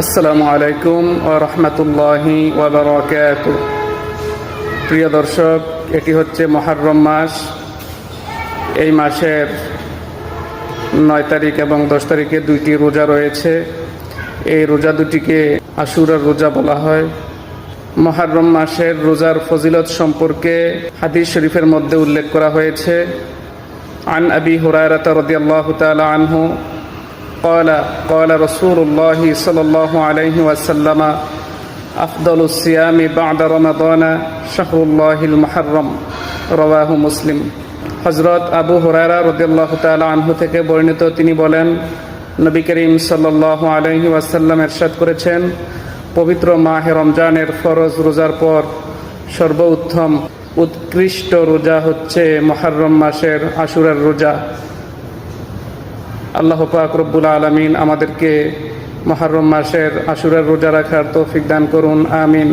আসসালামু আলাইকুম ওয়া রাহমাতুল্লাহি ওয়া বারাকাতুহু। প্রিয় দর্শক, এটি হচ্ছে মুহররম মাস। এই মাসের 9 তারিখ এবং 10 তারিখে দুইটি রোজা রয়েছে। এই রোজা দুটিকে আশুরার রোজা বলা হয়। মুহররম মাসের রোজার ফজিলত সম্পর্কে হাদিস শরীফের মধ্যে উল্লেখ করা হয়েছে। আন আবি হুরায়রা রাদিয়াল্লাহু তাআলা আনহু قال رسول الله صلى الله عليه وسلم أفضل الصيام بعد رمضان شهر الله المحرم رواه مسلم। হযরত আবু হুরায়রা রাদিয়াল্লাহু তাআলা আনহু থেকে বর্ণিত, তিনি বলেন, নবী করিম সাল্লাল্লাহু আলাইহি ওয়াসাল্লাম ইরশাদ করেছেন, পবিত্র মাহে রমজানের ফরজ রোজার পর সর্বোত্তম উৎকৃষ্ট রোজা হচ্ছে মুহররম মাসের আশুরার রোজা। আল্লাহ পাক রব্বুল আলামিন আমাদেরকে মুহররম মাসের আশুরার রোজা রাখার তৌফিক দান করুন, আমিন।